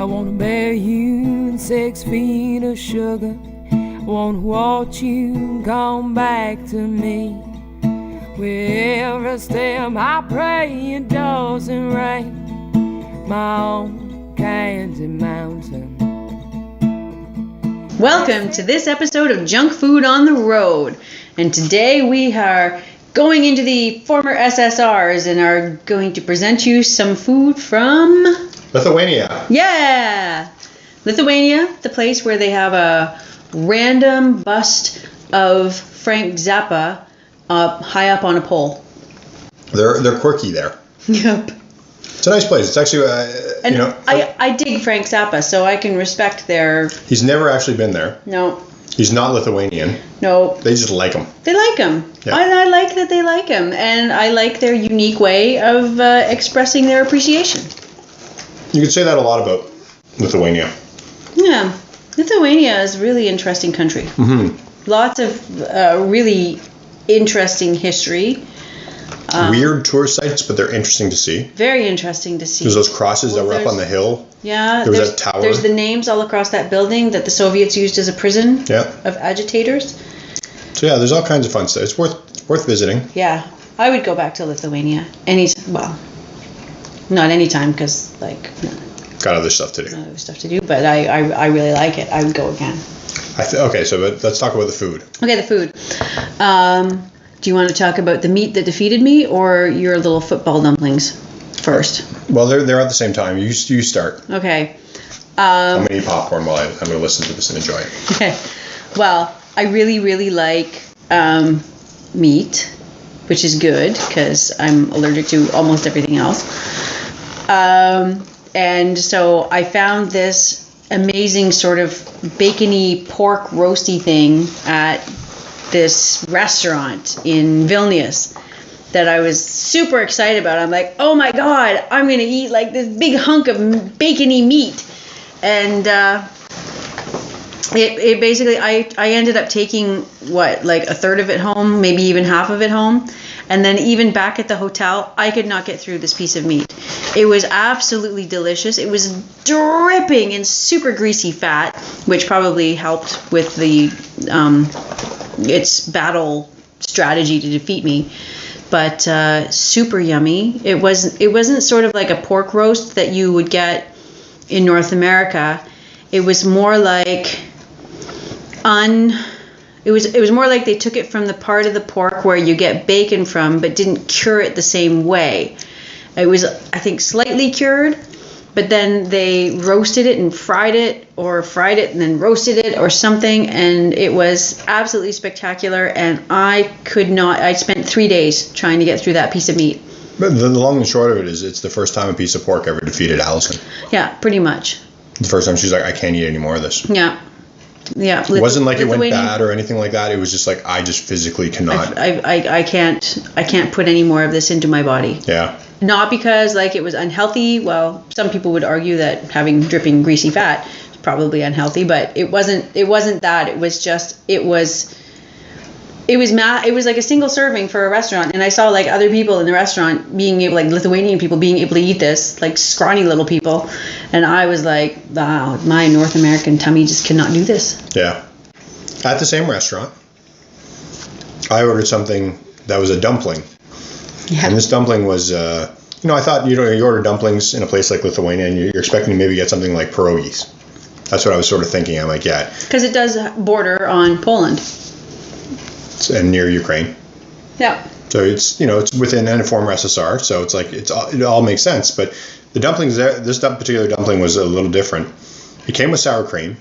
wanna bury you in 6 feet of sugar. I wanna watch you come back to me. With every step I pray it doesn't rain. My own candy mountain. Welcome to this episode of Junk Food on the Road. And today we are going into the former SSRs and are going to present you some food from... Lithuania. Yeah! Lithuania, the place where they have a random bust of Frank Zappa high up on a pole. They're quirky there. Yep. It's a nice place. It's actually, I dig Frank Zappa, so I can respect their... He's never actually been there. No. He's not Lithuanian. No. They just like him. They like him. Yeah. I like that they like him, and I like their unique way of expressing their appreciation. You could say that a lot about Lithuania. Yeah. Lithuania is a really interesting country. Mm-hmm. Lots of really interesting history. Weird tour sites, but they're interesting to see. Very interesting to see. There's those crosses that were up on the hill. Yeah. There was that tower. There's the names all across that building that the Soviets used as a prison of agitators. So yeah, there's all kinds of fun stuff. It's worth visiting. Yeah. I would go back to Lithuania. Not anytime because, got other stuff to do. Other stuff to do, but I really like it. I would go again. Okay, so let's talk about the food. Okay, the food. Do you want to talk about the meat that defeated me or your little football dumplings first? Well, they're at the same time. You start. Okay. I'm going to eat popcorn while I'm going to listen to this and enjoy it. Okay. Well, I really, really like meat, which is good because I'm allergic to almost everything else. And so I found this amazing sort of bacony pork roasty thing at this restaurant in Vilnius that I was super excited about. I'm like, oh my God, I'm going to eat like this big hunk of bacony meat. And it basically, I ended up taking a third of it home, maybe even half of it home. And then even back at the hotel, I could not get through this piece of meat. It was absolutely delicious. It was dripping in super greasy fat, which probably helped with the its battle strategy to defeat me. But super yummy. It wasn't sort of like a pork roast that you would get in North America. It was more like It was more like they took it from the part of the pork where you get bacon from, but didn't cure it the same way. It was, I think, slightly cured, but then they roasted it and fried it, or fried it and then roasted it or something, and it was absolutely spectacular, and I spent 3 days trying to get through that piece of meat. But the long and short of it is it's the first time a piece of pork ever defeated Allison. Yeah, pretty much. The first time she's like, I can't eat any more of this. Yeah. Yeah. It wasn't like it went bad or anything like that. It was just like, I just physically cannot. I can't put any more of this into my body. Yeah. Not because it was unhealthy. Well, some people would argue that having dripping greasy fat is probably unhealthy, but it wasn't that. It was just, it was like a single serving for a restaurant, and I saw other people in the restaurant being able, Lithuanian people being able to eat this, scrawny little people, and I was like, wow, my North American tummy just cannot do this. Yeah. At the same restaurant, I ordered something that was a dumpling. Yeah. And this dumpling was, I thought, you order dumplings in a place like Lithuania, and you're expecting to maybe get something like pierogies. That's what I was sort of thinking. I'm like, yeah. Because it does border on Poland. And near Ukraine. Yeah. So it's within a former SSR, so it's it all makes sense. But the dumplings there, this particular dumpling was a little different. It came with sour cream,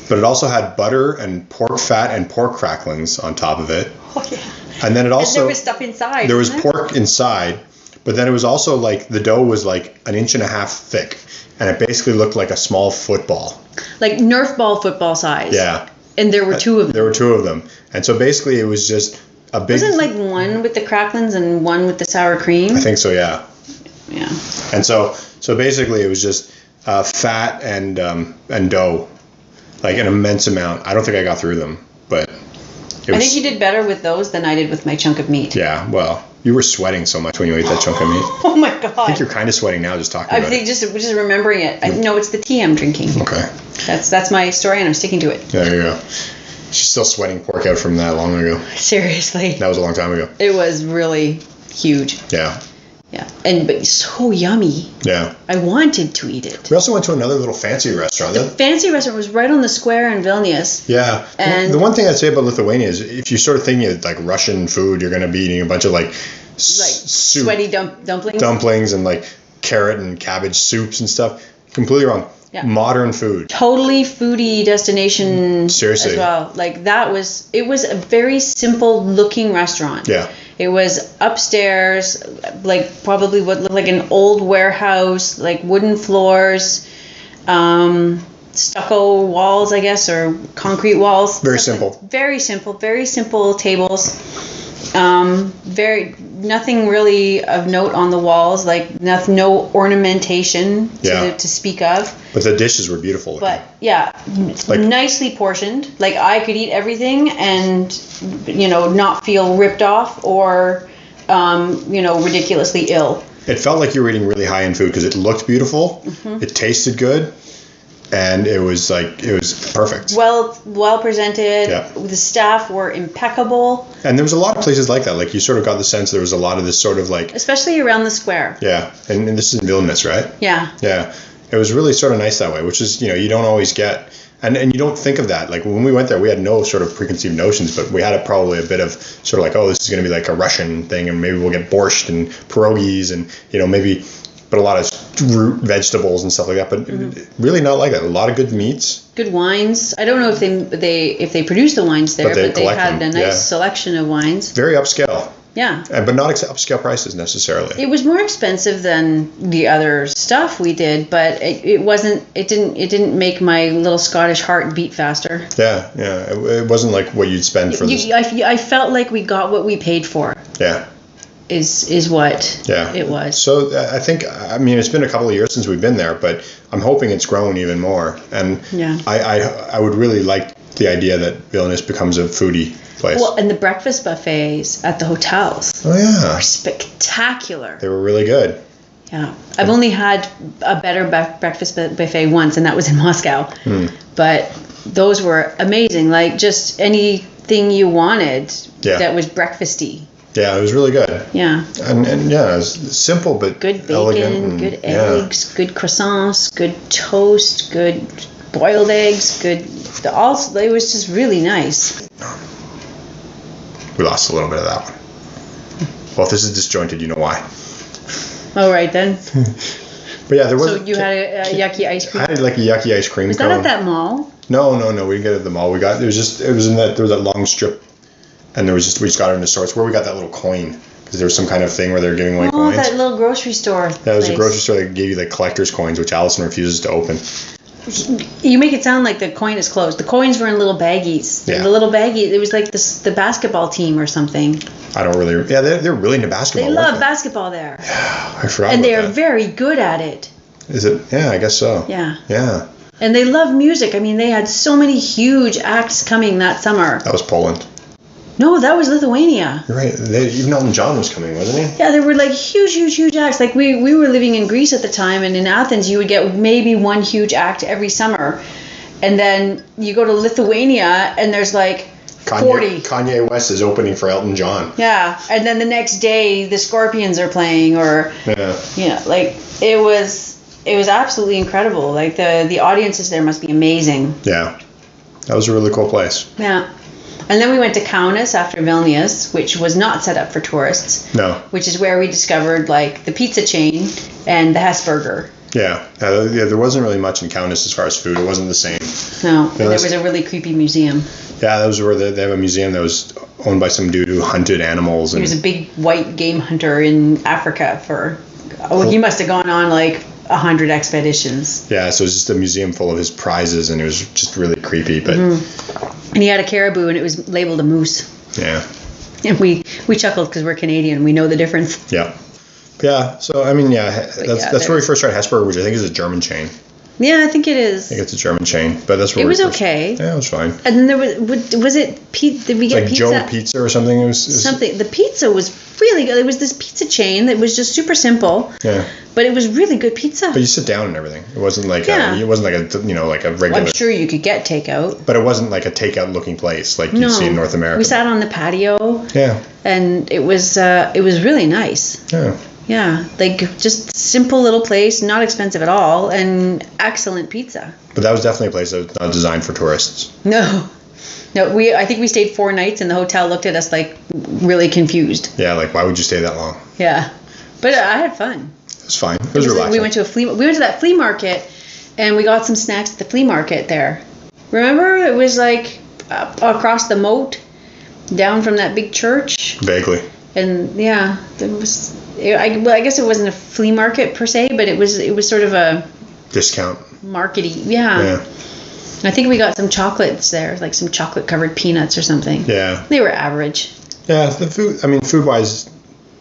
but it also had butter and pork fat and pork cracklings on top of it. Oh yeah. And then it also, and there was stuff inside. There was pork inside, but then it was also the dough was 1.5 inches thick, and it basically looked like a small football. Like Nerf ball football size. Yeah. And there were two of them. There were two of them. And so basically it was just a big... Wasn't one with the cracklings and one with the sour cream? I think so, yeah. Yeah. And so basically it was just fat and dough, an immense amount. I don't think I got through them, but I think you did better with those than I did with my chunk of meat. Yeah, well, you were sweating so much when you ate that chunk of meat. Oh my God. I think you're kind of sweating now just talking about it. Just remembering it. No, it's the tea I'm drinking. Okay. That's my story, and I'm sticking to it. There you go. She's still sweating pork out from that long ago. Seriously. That was a long time ago. It was really huge. Yeah. Yeah. But so yummy. Yeah. I wanted to eat it. We also went to another little fancy restaurant. The fancy restaurant was right on the square in Vilnius. Yeah. And the one thing I'd say about Lithuania is if you're sort of thinking of like Russian food, you're going to be eating a bunch of like soup, sweaty dumplings. Dumplings and like carrot and cabbage soups and stuff. Completely wrong. Yeah. Modern food. Totally foodie destination. Seriously. As well. Like it was a very simple looking restaurant. Yeah. It was upstairs, like probably what looked like an old warehouse, like wooden floors, stucco walls, I guess, or concrete walls. Very simple. Very simple tables. Nothing really of note on the walls, like no ornamentation to speak of. But the dishes were beautiful. But yeah, nicely portioned. Like I could eat everything and not feel ripped off or ridiculously ill. It felt like you were eating really high-end food because it looked beautiful, it tasted good, and it was perfect. Well presented. Yeah. The staff were impeccable. And there was a lot of places like that. Like you sort of got the sense there was a lot of this sort of like... Especially around the square. Yeah. And this is in Vilnius, right? Yeah. Yeah. It was really sort of nice that way, which is, you don't always get... And you don't think of that. Like when we went there, we had no sort of preconceived notions, but we had probably a bit of sort of like, oh, this is going to be like a Russian thing, and maybe we'll get borscht and pierogies and, maybe... But a lot of root vegetables and stuff like that, but really not like that. A lot of good meats, good wines. I don't know if they produce the wines there, but they had a nice selection of wines. Very upscale. Yeah, but not upscale prices necessarily. It was more expensive than the other stuff we did, but it wasn't. It didn't make my little Scottish heart beat faster. Yeah. It wasn't like what you'd spend for this. I felt like we got what we paid for. Yeah. Is what it was. So I think, it's been a couple of years since we've been there, but I'm hoping it's grown even more. And I would really like the idea that Vilnius becomes a foodie place. Well, and the breakfast buffets at the hotels were spectacular. They were really good. Yeah. I've only had a better breakfast buffet once, and that was in Moscow. But those were amazing. Like just anything you wanted that was breakfasty. Yeah, it was really good. Yeah. And it was simple but good bacon, elegant. Good eggs, good croissants, good toast, good boiled eggs, it was just really nice. We lost a little bit of that one. Well, if this is disjointed, you know why. All right then. But yeah, there was. So you had a yucky ice cream. I had like a yucky ice cream. Was that at that mall? No, we didn't get it at the mall. It was in that, there was that long strip. And we just got it in the store. It's where we got that little coin, because there was some kind of thing where they were giving away coins. Oh, that little grocery store. That was a grocery store that gave you the collector's coins, which Allison refuses to open. You make it sound like the coin is closed. The coins were in little baggies. Yeah. The little baggie. It was like the basketball team or something. I don't really. Yeah, they're really into basketball. They love basketball there. Yeah, I forgot. And they are very good at it. Is it? Yeah, I guess so. Yeah. Yeah. And they love music. They had so many huge acts coming that summer. That was Poland. No, that was Lithuania. You're right. Even Elton John was coming, wasn't he? Yeah, there were like huge acts. Like we were living in Greece at the time, and in Athens you would get maybe one huge act every summer. And then you go to Lithuania and there's like 40. Kanye West is opening for Elton John. Yeah, and then the next day the Scorpions are playing, or like it was absolutely incredible. Like the audiences there must be amazing. Yeah, that was a really cool place. Yeah. And then we went to Kaunas after Vilnius, which was not set up for tourists. No. Which is where we discovered like the pizza chain and the Hesburger. Yeah. There wasn't really much in Kaunas as far as food. It wasn't the same. No. And there was a really creepy museum. Yeah, that was where they have a museum that was owned by some dude who hunted animals. He was a big white game hunter in Africa he must have gone on like 100 expeditions. Yeah, so it was just a museum full of his prizes, and it was just really creepy. But and he had a caribou, and it was labeled a moose. Yeah. And we chuckled because we're Canadian. We know the difference. Yeah. Yeah. So that's where we first tried Hesburger, which I think is a German chain. Yeah, I think it is. I think it's a German chain, but that's where it was okay. Yeah, it was fine. And then there was it pizza? Did we get like pizza? Joe Pizza or something? It was something. The pizza was really good. It was this pizza chain that was just super simple. Yeah. But it was really good pizza. But you sit down and everything. It wasn't like it wasn't like a like a regular. Well, I'm sure you could get takeout. But it wasn't like a takeout looking place like you see in North America. We sat on the patio. Yeah. And it was really nice. Yeah. Yeah, like just simple little place, not expensive at all, and excellent pizza. But that was definitely a place that was not designed for tourists. No, I think we stayed 4 nights, and the hotel looked at us like really confused. Yeah, like why would you stay that long? Yeah, but I had fun. It was fine. It was relaxing. We went to that flea market, and we got some snacks at the flea market there. Remember, it was like across the moat, down from that big church. Vaguely. And yeah, there was. I guess it wasn't a flea market per se, but it was sort of a discount markety. Yeah. I think we got some chocolates there, like some chocolate covered peanuts or something. Yeah. They were average. Yeah, the food. I mean, food wise,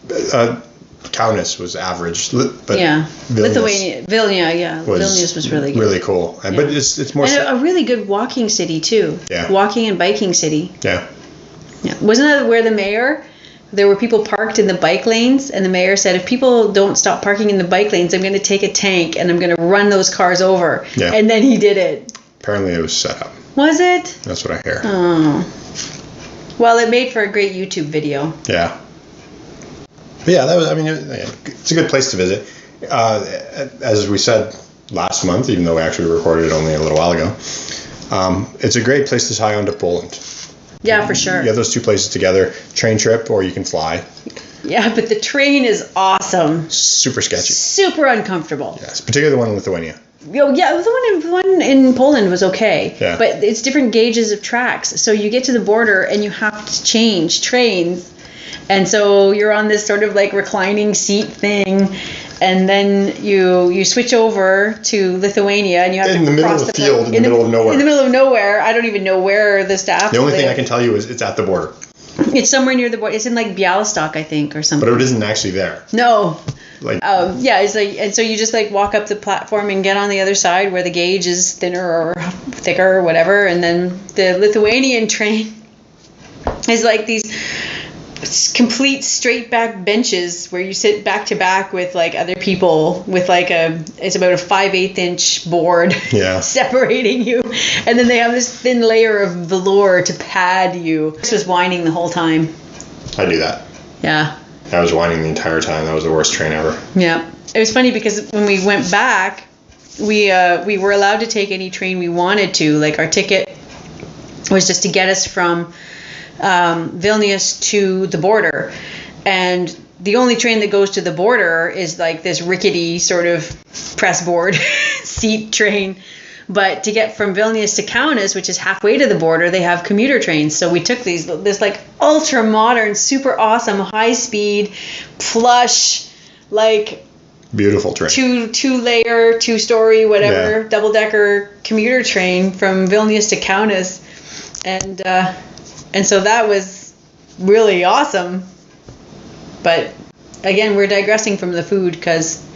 Kaunas was average, but yeah, Vilnius Vilnius was really good. Really cool, but it's more and a really good walking city too. Yeah. Walking and biking city. Yeah. Yeah. Wasn't that where the mayor? There were people parked in the bike lanes, and the mayor said, if people don't stop parking in the bike lanes, I'm going to take a tank and I'm going to run those cars over. Yeah. And then he did it. Apparently it was set up. Was it? That's what I hear. Oh. Well, it made for a great YouTube video. Yeah. But yeah, that was. I mean, it's a good place to visit. As we said last month, even though we actually recorded it only a little while ago, it's a great place to tie on to Poland. Yeah, for sure. You have those two places together, train trip, or you can fly. Yeah, but the train is awesome. Super sketchy. Super uncomfortable. Yes, particularly the one in Lithuania. Oh, yeah, the one in Poland was okay. Yeah. But it's different gauges of tracks. So you get to the border and you have to change trains. And so you're on this sort of like reclining seat thing. And then you switch over to Lithuania and you have in to the middle cross of the field, in the middle of nowhere. In the middle of nowhere. I don't even know where the staff The only thing live. I can tell you is it's at the border. It's somewhere near the border. It's in like Bialystok, I think, or something. But it isn't actually there. No. Like yeah, it's like, and so you just like walk up the platform and get on the other side where the gauge is thinner or thicker or whatever, and then the Lithuanian train is like these complete straight back benches where you sit back to back with like other people with like it's about a 5/8 inch board separating you, and then they have this thin layer of velour to pad you. This was whining the whole time. I do that. Yeah. I was whining the entire time. That was the worst train ever. Yeah. It was funny because when we went back, we were allowed to take any train we wanted to. Like our ticket was just to get us from Vilnius to the border. And the only train that goes to the border is like this rickety sort of press board seat train. But to get from Vilnius to Kaunas, which is halfway to the border, they have commuter trains. So we took this like ultra modern, super awesome, high speed, plush, like beautiful train. Two layer, 2-story, whatever, double decker commuter train from Vilnius to Kaunas, and so that was really awesome. But again, we're digressing from the food because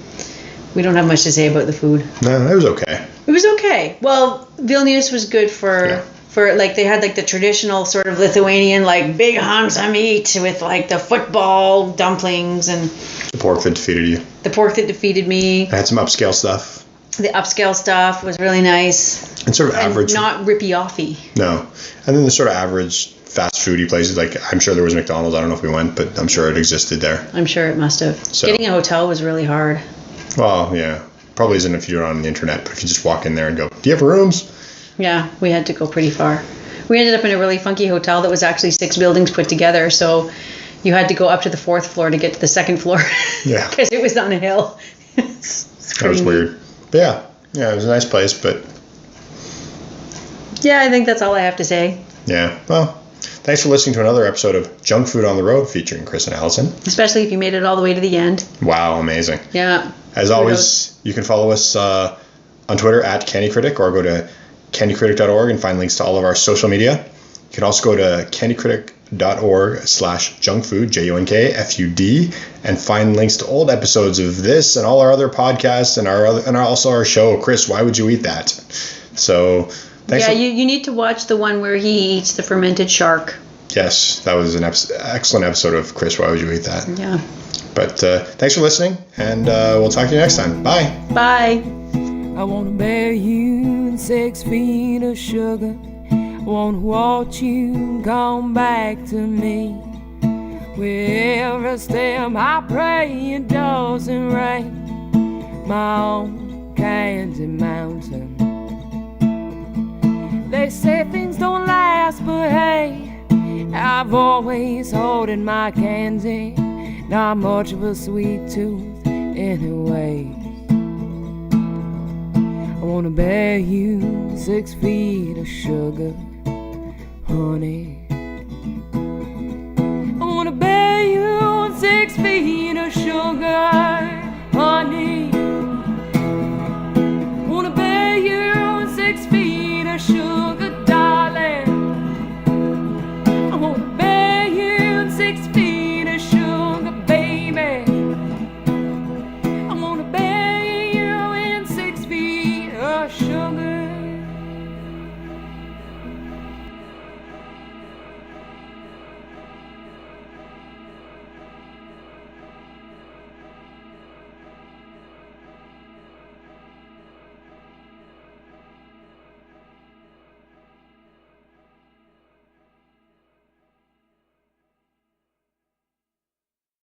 we don't have much to say about the food. No, it was okay. It was okay. Well, Vilnius was good for like they had like the traditional sort of Lithuanian like big hunks of meat with like the football dumplings and the pork that defeated you. The pork that defeated me. I had some upscale stuff. The upscale stuff was really nice. And sort of average. And not rippy-offy. No. And then the sort of average fast foody places, like I'm sure there was McDonald's. I don't know if we went, but I'm sure it existed there. I'm sure it must have. So, getting a hotel was really hard. Well, yeah. Probably isn't if you're on the internet, but if you just walk in there and go, do you have rooms? Yeah, we had to go pretty far. We ended up in a really funky hotel that was actually 6 buildings put together, so you had to go up to the 4th floor to get to the 2nd floor. Yeah. Because it was on a hill. That was weird. But yeah, it was a nice place, but... Yeah, I think that's all I have to say. Yeah, well, thanks for listening to another episode of Junk Food on the Road featuring Chris and Allison. Especially if you made it all the way to the end. Wow, amazing. Yeah. As always, you can follow us on Twitter at CandyCritic or go to candycritic.org and find links to all of our social media. You can also go to facebook.org/junkfood, JUNKFUD, and find links to old episodes of this and all our other podcasts and also our show. Chris, why would you eat that? So thanks. Yeah, you need to watch the one where he eats the fermented shark. Yes, that was an excellent episode of Chris, why would you eat that? Yeah. But thanks for listening, and we'll talk to you next time. Bye. Bye. I wanna bury you in 6 feet of sugar. I wanna watch you come back to me. With every step I pray it doesn't rain. My own Candy Mountain. They say things don't last, but hey, I've always holding my candy. Not much of a sweet tooth anyway. I wanna bear you 6 feet of sugar, honey. I wanna bear you 6 feet of sugar.